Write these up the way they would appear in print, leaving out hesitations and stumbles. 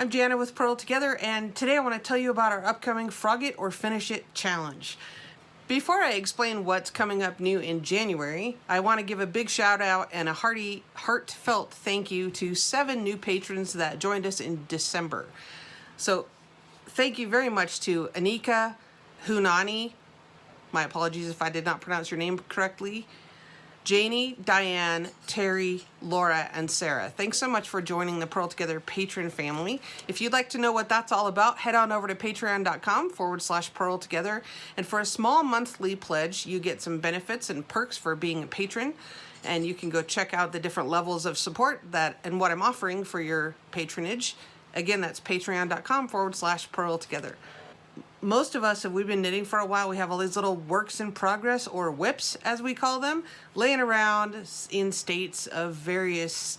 I'm Janie with Purl Together, and today I want to tell you about our upcoming Frog It or Finish It challenge. Before I explain what's coming up new in January, I want to give a big shout out and a heartfelt thank you to 7 new patrons that joined us in December. So thank you very much to Anika, Haunani, my apologies if I did not pronounce your name correctly, Janie, Diane, Terri, Laura, and Sarah. Thanks so much for joining the Purl Together patron family. If you'd like to know what that's all about, head on over to patreon.com/Purl Together. And for a small monthly pledge, you get some benefits and perks for being a patron. And you can go check out the different levels of support and what I'm offering for your patronage. Again, that's patreon.com/Purl Together. Most of us, if we've been knitting for a while, we have all these little works in progress, or WIPs as we call them, laying around in states of various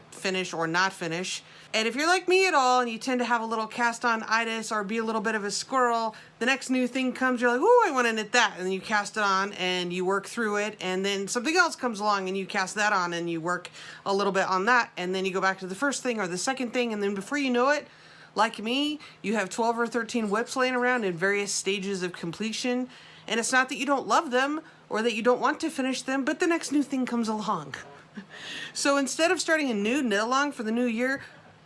finish or not finish. And if you're like me at all and you tend to have a little cast on itis or be a little bit of a squirrel, the next new thing comes, you're like, oh, I want to knit that. And then you cast it on and you work through it. And then something else comes along and you cast that on and you work a little bit on that. And then you go back to the first thing or the second thing. And then before you know it, like me, you have 12 or 13 WIPs laying around in various stages of completion. And it's not that you don't love them or that you don't want to finish them, but the next new thing comes along. So instead of starting a new knit along for the new year,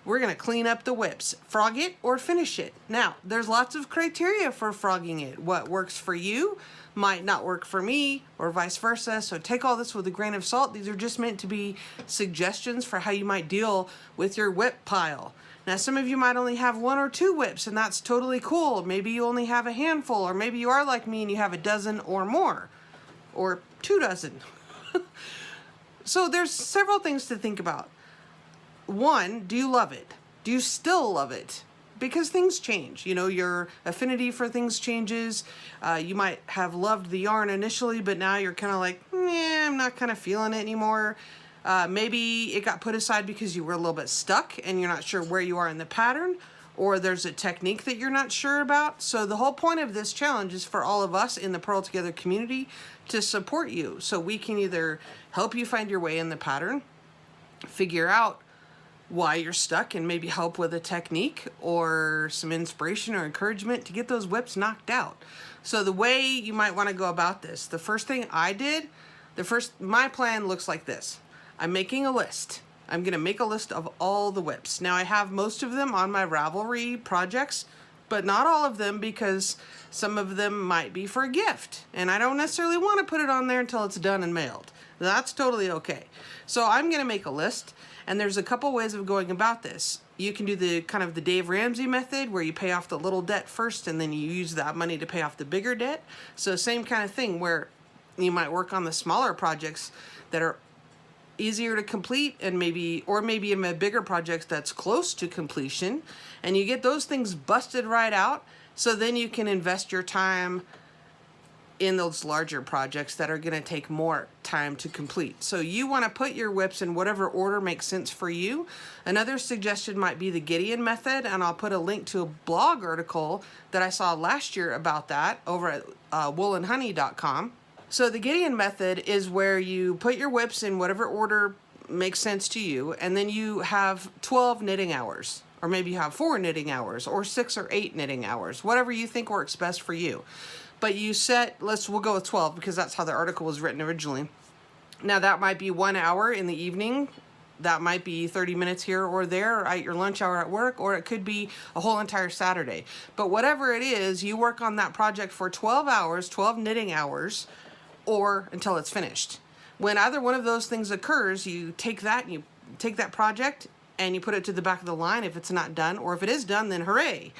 we're going to clean up the WIPs. Frog it or finish it. Now, there's lots of criteria for frogging it. What works for you might not work for me, or vice versa. So take all this with a grain of salt. These are just meant to be suggestions for how you might deal with your WIP pile. Now, some of you might only have 1 or 2 WIPs, and that's totally cool. Maybe you only have a handful, or maybe you are like me and you have a dozen or more, or 2 dozen. So there's several things to think about. 1, do you love it? Do you still love it? Because things change. You know, your affinity for things changes. You might have loved the yarn initially, but now you're kind of like, I'm not kind of feeling it anymore. Maybe it got put aside because you were a little bit stuck and you're not sure where you are in the pattern, or there's a technique that you're not sure about. So the whole point of this challenge is for all of us in the Purl Together community to support you. So we can either help you find your way in the pattern, figure out why you're stuck and maybe help with a technique or some inspiration or encouragement to get those WIPs knocked out. So the way you might want to go about this, the first thing I did, my plan looks like this. I'm making a list. I'm going to make a list of all the WIPs. Now I have most of them on my Ravelry projects, but not all of them because some of them might be for a gift. And I don't necessarily want to put it on there until it's done and mailed. That's totally okay. So I'm going to make a list, and there's a couple ways of going about this. You can do the kind of the Dave Ramsey method where you pay off the little debt first and then you use that money to pay off the bigger debt. So same kind of thing where you might work on the smaller projects that are easier to complete, and maybe in a bigger project that's close to completion, and you get those things busted right out, so then you can invest your time in those larger projects that are going to take more time to complete. So you want to put your WIPs in whatever order makes sense for you. Another suggestion might be the Gideon Method, and I'll put a link to a blog article that I saw last year about that over at woolandhoney.com. So the Gideon Method is where you put your WIPs in whatever order makes sense to you, and then you have 12 knitting hours, or maybe you have 4 knitting hours, or 6 or 8 knitting hours, whatever you think works best for you. But you set, we'll go with 12 because that's how the article was written originally. Now that might be 1 hour in the evening, that might be 30 minutes here or there, or at your lunch hour at work, or it could be a whole entire Saturday. But whatever it is, you work on that project for 12 hours, 12 knitting hours, or until it's finished. When either one of those things occurs, you take that project and you put it to the back of the line if it's not done, or if it is done, then hooray.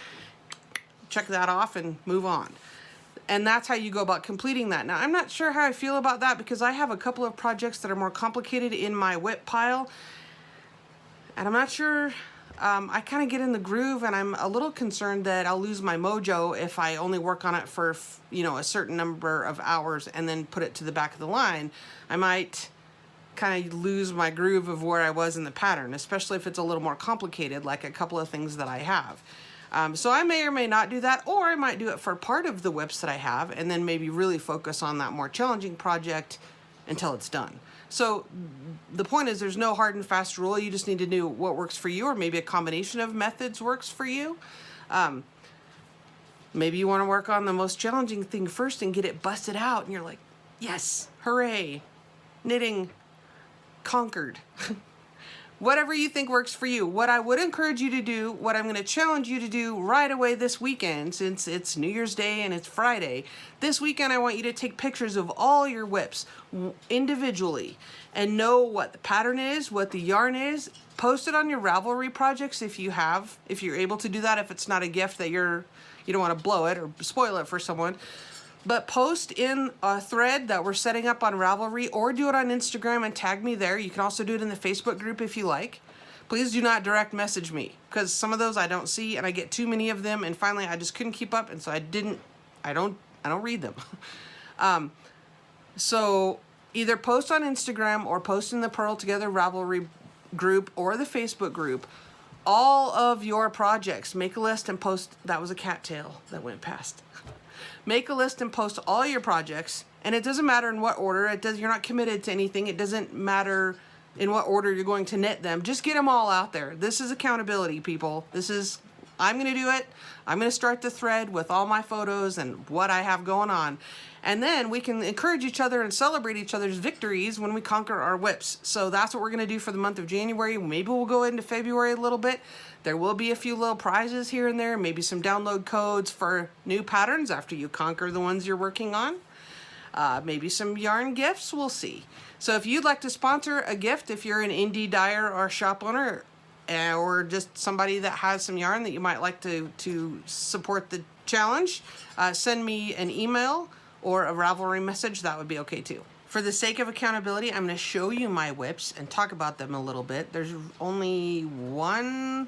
Check that off and move on. And that's how you go about completing that. Now, I'm not sure how I feel about that because I have a couple of projects that are more complicated in my WIP pile, and I'm not sure. I kind of get in the groove, and I'm a little concerned that I'll lose my mojo if I only work on it for, a certain number of hours and then put it to the back of the line. I might kind of lose my groove of where I was in the pattern, especially if it's a little more complicated, like a couple of things that I have. So I may or may not do that, or I might do it for part of the WIPs that I have and then maybe really focus on that more challenging project until it's done. So the point is there's no hard and fast rule. You just need to know what works for you, or maybe a combination of methods works for you. Maybe you want to work on the most challenging thing first and get it busted out, and you're like, yes, hooray, knitting conquered. Whatever you think works for you. What I would encourage you to do, what I'm going to challenge you to do right away this weekend, since it's New Year's Day and it's Friday, this weekend I want you to take pictures of all your whips individually and know what the pattern is, what the yarn is. Post it on your Ravelry projects if you're able to do that, if it's not a gift that you don't want to blow it or spoil it for someone. But post in a thread that we're setting up on Ravelry, or do it on Instagram and tag me there. You can also do it in the Facebook group if you like. Please do not direct message me, because some of those I don't see and I get too many of them, and finally I just couldn't keep up, and so I don't read them. So either post on Instagram or post in the Purl Together Ravelry group or the Facebook group all of your projects. Make a list and post. That was a cattail that went past. Make a list and post all your projects, and it doesn't matter in what order. You're not committed to anything. It doesn't matter in what order you're going to knit them. Just get them all out there. This is accountability, people. I'm going to do it. I'm going to start the thread with all my photos and what I have going on. And then we can encourage each other and celebrate each other's victories when we conquer our whips. So that's what we're going to do for the month of January. Maybe we'll go into February a little bit. There will be a few little prizes here and there, maybe some download codes for new patterns after you conquer the ones you're working on. Maybe some yarn gifts, we'll see. So if you'd like to sponsor a gift, if you're an indie dyer or shop owner, or just somebody that has some yarn that you might like to support the challenge, send me an email or a Ravelry message. That would be okay too. For the sake of accountability, I'm going to show you my whips and talk about them a little bit. There's only one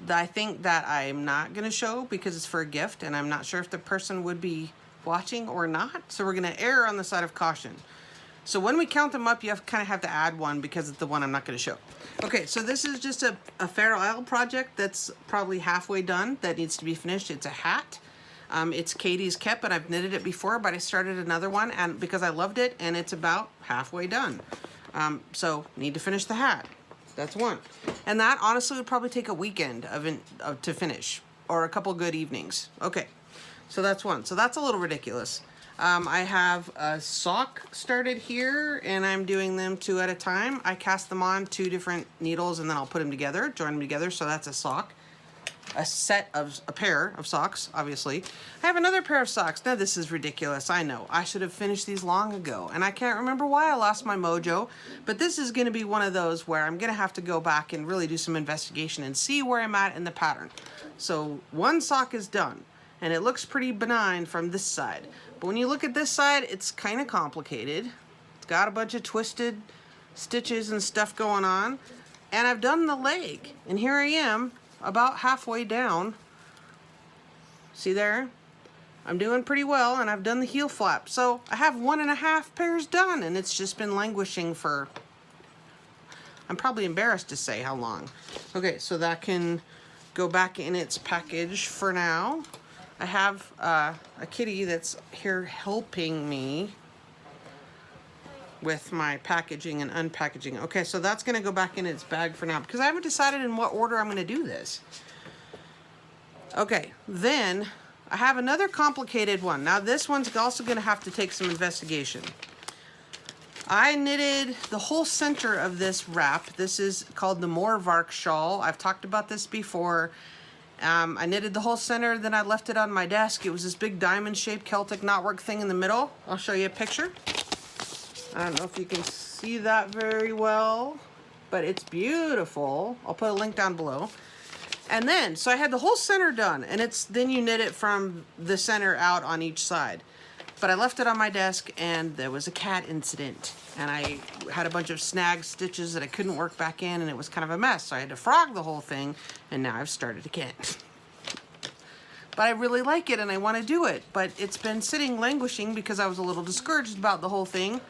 that I think that I'm not going to show because it's for a gift, and I'm not sure if the person would be watching or not. So we're going to err on the side of caution. So when we count them up, you kind of have to add one because it's the one I'm not going to show. Okay, so this is just a Fair Isle project that's probably halfway done that needs to be finished. It's a hat. It's Katie's Kep, and I've knitted it before, but I started another one and because I loved it, and it's about halfway done. So need to finish the hat. That's one. And that honestly would probably take a weekend to finish, or a couple good evenings. Okay, so that's one. So that's a little ridiculous. I have a sock started here, and I'm doing them 2 at a time. I cast them on 2 different needles, and then I'll put them together, join them together, so that's a sock. A pair of socks, obviously. I have another pair of socks. Now this is ridiculous, I know. I should have finished these long ago, and I can't remember why I lost my mojo, but this is gonna be one of those where I'm gonna have to go back and really do some investigation and see where I'm at in the pattern. So one sock is done, and it looks pretty benign from this side. But when you look at this side, it's kind of complicated. It's got a bunch of twisted stitches and stuff going on. And I've done the leg, and here I am about halfway down. See there? I'm doing pretty well, and I've done the heel flap. So I have 1.5 pairs done, and it's just been languishing for, I'm probably embarrassed to say how long. Okay, so that can go back in its package for now. I have a kitty that's here helping me with my packaging and unpackaging. Okay, so that's gonna go back in its bag for now because I haven't decided in what order I'm gonna do this. Okay, then I have another complicated one. Now this one's also gonna have to take some investigation. I knitted the whole center of this wrap. This is called the Moorvark shawl. I've talked about this before. I knitted the whole center, then I left it on my desk. It was this big diamond-shaped Celtic knotwork thing in the middle. I'll show you a picture. I don't know if you can see that very well, but it's beautiful. I'll put a link down below. And then, so I had the whole center done, and then you knit it from the center out on each side. But I left it on my desk, and there was a cat incident, and I had a bunch of snag stitches that I couldn't work back in, and it was kind of a mess. So I had to frog the whole thing, and now I've started again. But I really like it, and I want to do it. But it's been sitting languishing because I was a little discouraged about the whole thing.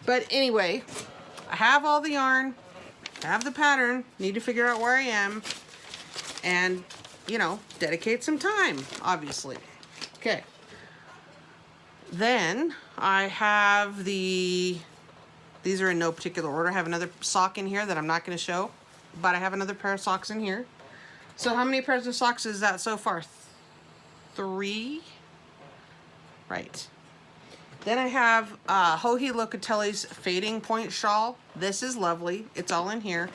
But anyway, I have all the yarn, I have the pattern, need to figure out where I am, and, you know, dedicate some time, obviously. Okay. Then I have the These are in no particular order. I have another sock in here that I'm not going to show, but I have another pair of socks in here. So how many pairs of socks is that so far? 3? Right. Then I have Joji Locatelli's Fading Point Shawl. This is lovely. It's all in here.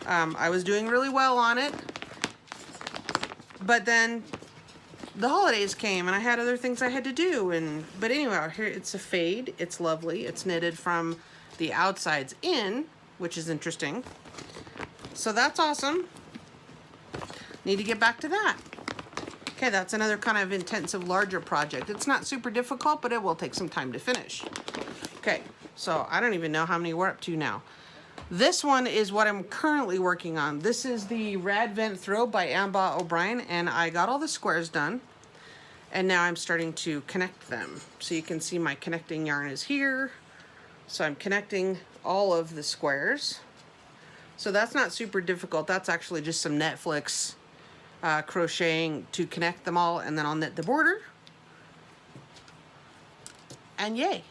I was doing really well on it, but then the holidays came and I had other things I had to do. But anyway, here it's a fade. It's lovely. It's knitted from the outsides in, which is interesting. So that's awesome. Need to get back to that. Okay, that's another kind of intensive, larger project. It's not super difficult, but it will take some time to finish. Okay, so I don't even know how many we're up to now. This one is what I'm currently working on. This is the Rad Vent Throw by Amba O'Brien, and I got all the squares done. And now I'm starting to connect them. So you can see my connecting yarn is here. So I'm connecting all of the squares. So that's not super difficult. That's actually just some Netflix crocheting to connect them all, and then I'll knit the border. And yay.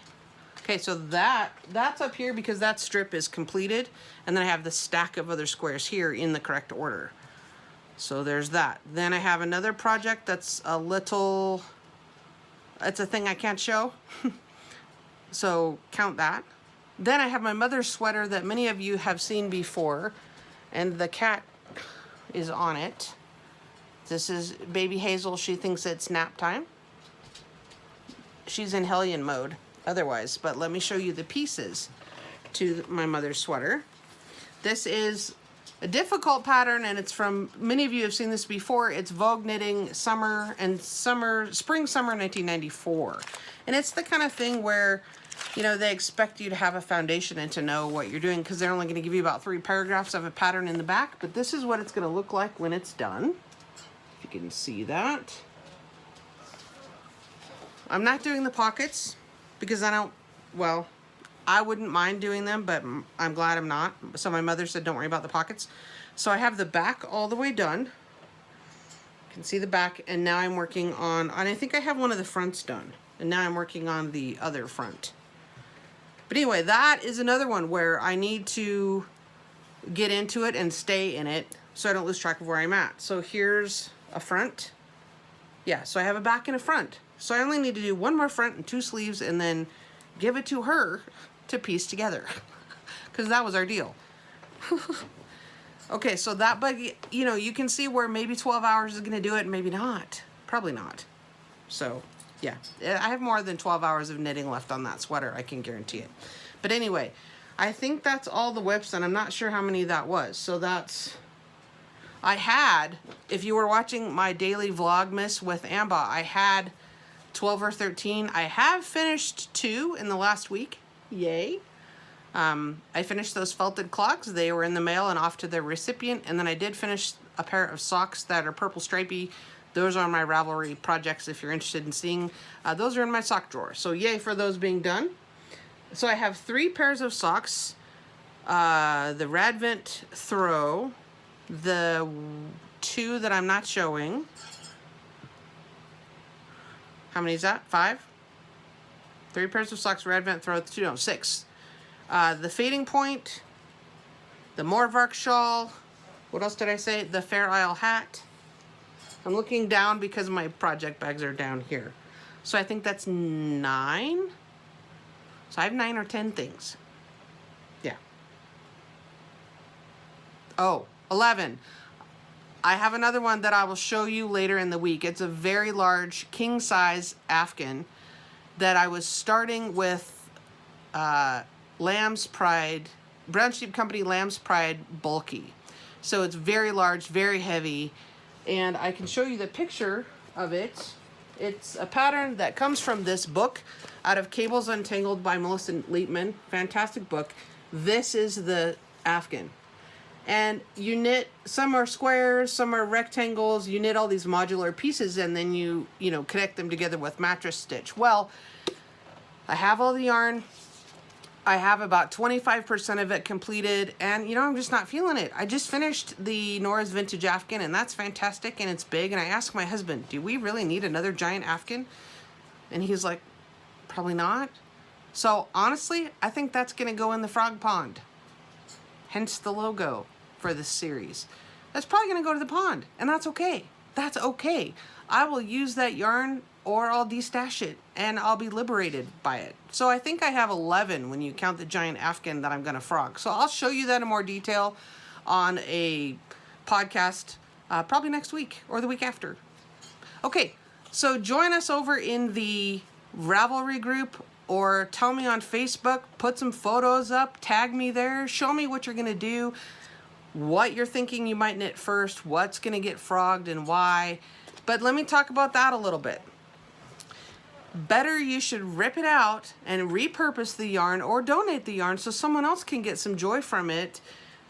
Okay, so that's up here because that strip is completed, and then I have the stack of other squares here in the correct order. So there's that. Then I have another project that's a little, it's a thing I can't show. So count that. Then I have my mother's sweater that many of you have seen before, and the cat is on it. This is baby Hazel. She thinks it's nap time. She's in hellion mode otherwise, but let me show you the pieces to my mother's sweater. This is a difficult pattern, and it's from, many of you have seen this before. It's Vogue Knitting Spring Summer 1994. And it's the kind of thing where, you know, they expect you to have a foundation and to know what you're doing, because they're only going to give you about 3 paragraphs of a pattern in the back. But this is what it's going to look like when it's done. If you can see that. I'm not doing the pockets because I don't, well, I wouldn't mind doing them, but I'm glad I'm not. So my mother said, don't worry about the pockets. So I have the back all the way done. You can see the back, and now I'm working on, and I think I have one of the fronts done. And now I'm working on the other front. But anyway, that is another one where I need to get into it and stay in it so I don't lose track of where I'm at. So here's a front. Yeah, so I have a back and a front. So I only need to do 1 more front and 2 sleeves, and then give it to her to piece together, because that was our deal. Okay, so that, but you know, you can see where maybe 12 hours is gonna do it, maybe not, probably not. So yeah, I have more than 12 hours of knitting left on that sweater, I can guarantee it. But anyway, I think that's all the whips, and I'm not sure how many that was. So that's, I had, if you were watching my daily Vlogmas with Amba, I had 12 or 13. I have finished 2 in the last week. Yay. I finished those felted clogs. They were in the mail and off to their recipient. And then I did finish a pair of socks that are purple stripy. Those are my Ravelry projects if you're interested in seeing. Those are in my sock drawer. So yay for those being done. So I have 3 pairs of socks. The Rad Vent Throw. The 2 that I'm not showing. How many is that? 5? 3 pairs of socks, Rad Vent Throw, 2, no, 6. The Fading Point, the Morvark shawl. What else did I say? The Fair Isle hat. I'm looking down because my project bags are down here. So I think that's 9. So I have 9 or 10 things. Yeah. Oh, 11. I have another one that I will show you later in the week. It's a very large king size Afghan that I was starting with Lamb's Pride, Brown Sheep Company Lamb's Pride bulky. So it's very large, very heavy, and I can show you the picture of it. It's a pattern that comes from this book out of Cables Untangled by Melissa Leitman. Fantastic book. This is the Afghan. And you knit, some are squares, some are rectangles, you knit all these modular pieces, and then you know, connect them together with mattress stitch. Well, I have all the yarn. I have about 25% of it completed, and you know, I'm just not feeling it. I just finished the Nora's Vintage Afghan, and that's fantastic, and it's big, and I asked my husband, do we really need another giant Afghan? And he's like, probably not. So honestly, I think that's gonna go in the frog pond. Hence the logo for this series. That's probably gonna go to the pond, and that's okay. That's okay. I will use that yarn or I'll destash it and I'll be liberated by it. So I think I have 11 when you count the giant Afghan that I'm gonna frog. So I'll show you that in more detail on a podcast probably next week or the week after. Okay, so join us over in the Ravelry group or tell me on Facebook, put some photos up, tag me there, show me what you're gonna do, what you're thinking you might knit first, what's gonna get frogged and why. But let me talk about that a little bit. Better you should rip it out and repurpose the yarn or donate the yarn so someone else can get some joy from it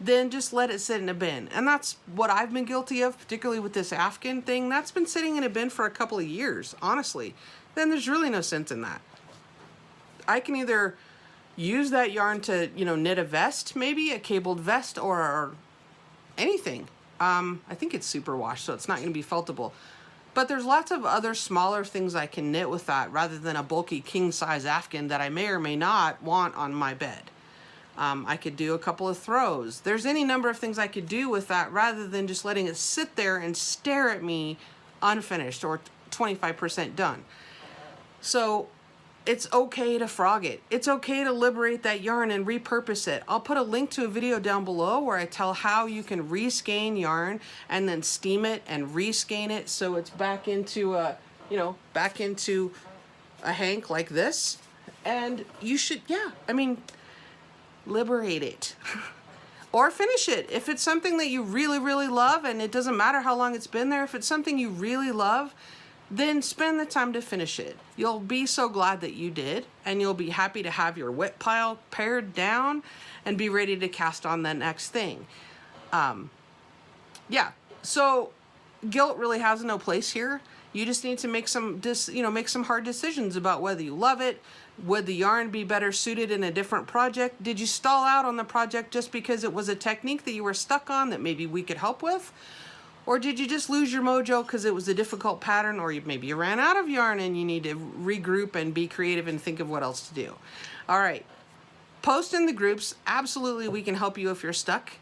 than just let it sit in a bin. And that's what I've been guilty of, particularly with this Afghan thing. That's been sitting in a bin for a couple of years, honestly. Then there's really no sense in that. I can either use that yarn to, knit a vest, maybe a cabled vest or anything. I think it's superwash, so it's not going to be feltable. But there's lots of other smaller things I can knit with that rather than a bulky king-size Afghan that I may or may not want on my bed. I could do a couple of throws. There's any number of things I could do with that rather than just letting it sit there and stare at me unfinished or 25% done. So it's okay to frog it. It's okay to liberate that yarn and repurpose it. I'll put a link to a video down below where I tell how you can reskein yarn and then steam it and reskein it so it's back into a hank like this. And you should, liberate it. Or finish it. If it's something that you really, really love, and it doesn't matter how long it's been there, if it's something you really love, then spend the time to finish it. You'll be so glad that you did, and you'll be happy to have your wet pile pared down and be ready to cast on the next thing. So guilt really has no place here. You just need to make some hard decisions about whether you love it. Would the yarn be better suited in a different project? Did you stall out on the project just because it was a technique that you were stuck on that maybe we could help with? Or did you just lose your mojo because it was a difficult pattern, or maybe you ran out of yarn and you need to regroup and be creative and think of what else to do? All right, post in the groups. Absolutely, we can help you if you're stuck.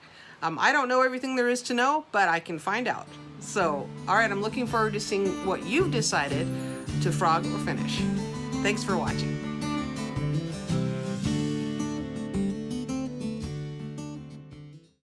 I don't know everything there is to know, but I can find out. So, all right, I'm looking forward to seeing what you've decided to frog or finish. Thanks for watching.